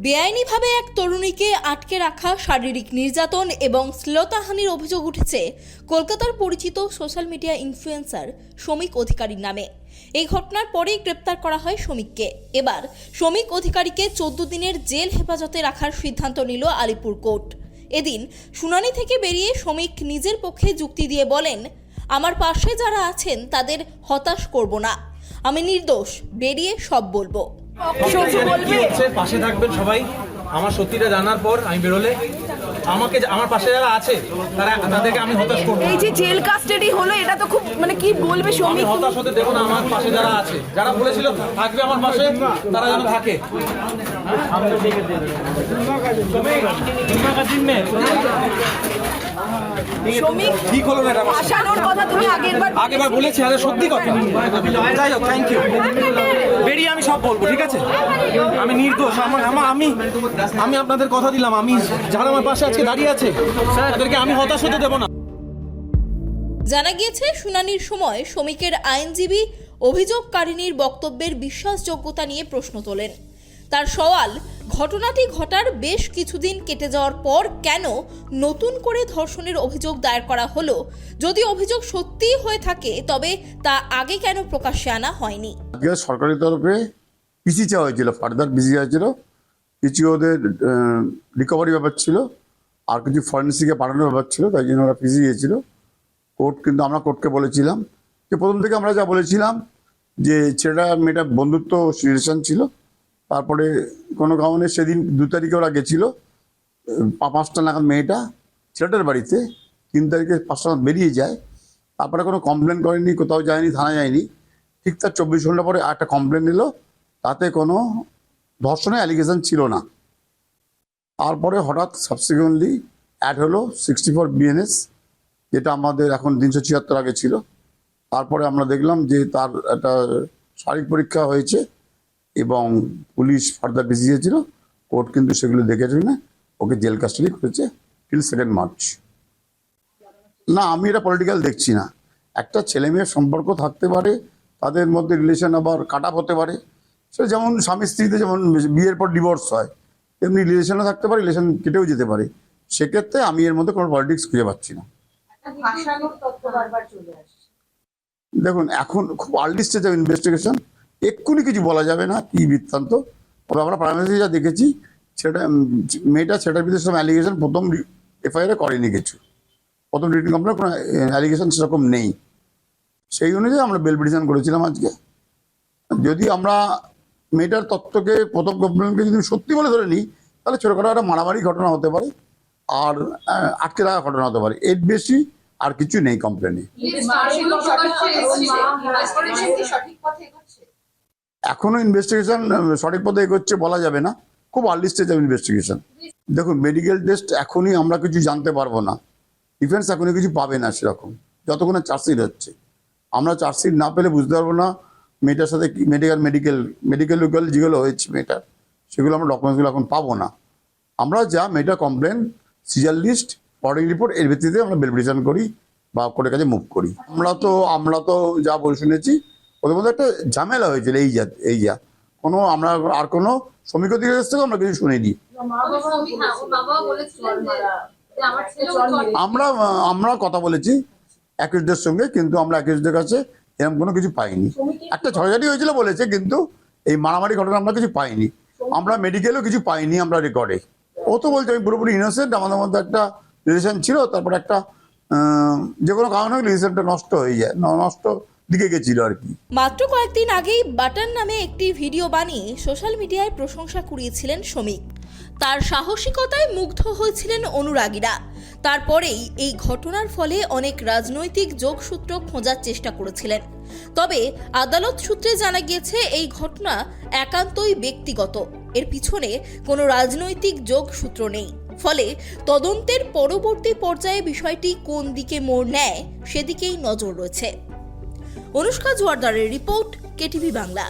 বেআইনিভাবে এক তরুণীকে আটকে রাখা, শারীরিক নির্যাতন এবং শ্লীলতাহানির অভিযোগ উঠেছে কলকাতার পরিচিত সোশ্যাল মিডিয়া ইনফ্লুয়েন্সার শমিক অধিকারীর নামে। এই ঘটনার পরেই গ্রেপ্তার করা হয় শমিককে। এবার শমিক অধিকারীকে 14 দিনের জেল হেফাজতে রাখার সিদ্ধান্ত নিল আলিপুর কোর্ট। এদিন শুনানি থেকে বেরিয়ে শমিক নিজের পক্ষে যুক্তি দিয়ে বলেন, আমার পাশে যারা আছেন তাদের হতাশ করব না, আমি নির্দোষ, বেরিয়ে সব বলবো। পাশে থাকবেন সবাই। আমার সত্যিটা জানার পর আমি বেরোলে আমার পাশে যারা আছে তাদেরকে আমি হতাশ করব। এই যে জেল কাস্টাডি হলো, এটা তো খুব কি বলবে আমি হতাশ হতে দেবো না। আমার পাশে যারা আছে, যারা বলেছিল থাকবে আমার পাশে, তারা যেন থাকে। ঠিক হলো না, আসানোর কথা তুমি আগেরবার বলেছি। আরে সত্যি কথা। যাই হোক, থ্যাংক ইউ। বেরিয়ে আমি সব বলবো, ঠিক আছে? আমি নির্দোষ। আমি আপনাদের কথা দিলাম, আমি যারা আমার পাশে আজকে দাঁড়িয়ে আছে তাদেরকে আমি হতাশ হতে দেবো না। জানা গিয়েছে, শুনানির সময় শমিকের আইনজীবী অভিযোগকারিনীর বক্তব্যের বিশ্বাসযোগ্যতা নিয়ে প্রশ্ন তোলেন। তার সওয়াল, ঘটনাটি ঘটার বেশ কিছুদিন কেটে যাওয়ার পর কেন নতুন করে ধর্ষণের অভিযোগ দায়ের করা হলো? যদি অভিযোগ সত্যিই হয়ে থাকে তবে তা আগে কেন প্রকাশ্যে আনা হয়নি? সরকারি তরফে পিসি চাওয়া হয়েছিল, ফার্দার পিসি হয়েছিল, কিছু ওদের রিকভারি ব্যাপার ছিল, আর কিছু ফরেন্সিকে পাঠানোর ব্যাপার ছিল, তাই জন্য ওরা পিসি গিয়েছিল কোর্ট। কিন্তু আমরা কোর্টকে বলেছিলাম যে প্রথম থেকে আমরা যা বলেছিলাম যে ছেলেটা মেয়েটা বন্ধুত্ব রিলেশন ছিল। তারপরে কোনো কারণে সেদিন 2 তারিখে ওরা গেছিল 5টা নাগাদ, মেয়েটা ছেলেটার বাড়িতে 3 তারিখে 5টা নাগাদ বেরিয়ে যায়। তারপরে কোনো কমপ্লেন করেনি, কোথাও যায়নি, থানায় যায়নি। ঠিক তার 24 ঘন্টা পরে একটা কমপ্লেন এলো, তাতে কোনো ধর্ষণের অ্যালিগেশন ছিল না। তারপরে হঠাৎ সাবসিকুয়েন্টলি অ্যাড হলো 64 বিএনএস, যেটা আমাদের এখন 376 আগে ছিল। তারপরে আমরা দেখলাম যে তার একটা শারীরিক পরীক্ষা হয়েছে এবং পুলিশ ফার্দার পিসি দিয়েছিল। কোর্ট কিন্তু সেগুলো দেখেছে না, ওকে জেল কাস্টাডি করেছে টিল 2 মার্চ। না, আমি এটা পলিটিক্যাল দেখছি না। একটা ছেলে মেয়ের সম্পর্ক থাকতে পারে, তাদের মধ্যে রিলেশন আবার কাট আপ হতে পারে। সে যেমন স্বামী স্ত্রীতে যেমন বিয়ের পর ডিভোর্স হয়, তেমনি রিলেশনও থাকতে পারে, রিলেশন কেটেও যেতে পারে। সেক্ষেত্রে আমি এর মধ্যে কোনো পলিটিক্স খুঁজে পাচ্ছি না। দেখুন, এখন খুব আর্লি স্টেজ অফ ইনভেস্টিগেশন, এক্ষুনি কিছু বলা যাবে না কি বৃত্তান্ত। তবে আমরা প্রাইমারি যা দেখেছি, মেয়েটা ছেলেটার বিরুদ্ধে সব অ্যালিগেশন প্রথম এফআইআর করেনি, কিছু প্রথম রিটিং কমপ্লেন কোনো অ্যালিগেশন সেরকম নেই। সেই অনুযায়ী আমরা বেল পিটিশন করেছিলাম আজকে। যদি আমরা মেয়েটার তথ্যকে প্রথম কমপ্লেনকে যদি সত্যি বলে ধরে নিই, তাহলে ছোটখাটো একটা মারামারি ঘটনা হতে পারে আর আটকে রাখা ঘটনা হতে পারে, এর বেশি আর কিছু নেই কমপ্লেনে। এখনো ইনভেস্টিগেশন সঠিক পথে এগোচ্ছে বলা যাবে না, খুব আর্লি স্টেজ অফ ইনভেস্টিগেশন। দেখুন, মেডিকেল টেস্ট এখনই আমরা কিছু জানতে পারবো না, ডিফেন্স এখনই কিছু পাবে না সেরকম, যতক্ষণ চার্জশিট হচ্ছে। আমরা চার্জশিট না পেলে বুঝতে পারবো না মেয়েটার সাথে কি মেডিকেল যেগুলো হয়েছে মেয়েটার, সেগুলো আমরা ডকুমেন্টসগুলো এখন পাবো না। আমরা যা মেয়েটার complain, seizure list, body report, এর ভিত্তিতে আমরা বেল পিটিশন করি বা কোর্টের কাছে মুভ করি। আমরা তো যা বলে শুনেছি, ওদের মধ্যে একটা ঝামেলা হয়েছিল, এই যা কোনো আমরা আর কোনো শ্রমিক অধিকার কাছ থেকে আমরা কিছু শুনিনি। আমরা কথা বলেছি অ্যাকিউজদের সঙ্গে, কিন্তু আমরা অ্যাকিউজদের কাছে এরকম কোনো কিছু পাইনি। একটা ঝড়ঝাটি হয়েছিল বলেছে, কিন্তু এই মারামারি ঘটনা আমরা কিছু পাইনি। আমরা মেডিকেলও কিছু পাইনি আমরা রেকর্ডে। ও তো বলছে আমি পুরোপুরি ইনোসেন্ট, আমাদের মধ্যে একটা রিলেশন ছিল, তারপর একটা যে কোনো কারণে রিলেশনটা নষ্ট হয়ে যায়, নষ্ট দিকে গেছিল আর কি। মাত্র কয়েকদিন আগেই বাটন নামে একটি ভিডিও বানিয়ে সোশ্যাল মিডিয়ায় প্রশংসা কুড়িয়েছিলেন শমিক। তার সাহসিকতায় মুগ্ধ হয়েছিলেন অনুরাগীরা। তারপরেই এই ঘটনার ফলে অনেক রাজনৈতিক যোগসূত্র খোঁজার চেষ্টা করেছিলেন। তবে আদালত সূত্রে জানা গিয়েছে এই ঘটনা একান্তই ব্যক্তিগত, এর পিছনে কোনো রাজনৈতিক যোগসূত্র নেই। ফলে তদন্তের পরবর্তী পর্যায়ে বিষয়টি কোন দিকে মোড় নেয় সেদিকেই নজর রয়েছে। অনুষ্কা জোয়ারদারের রিপোর্ট, কেটিভি বাংলা।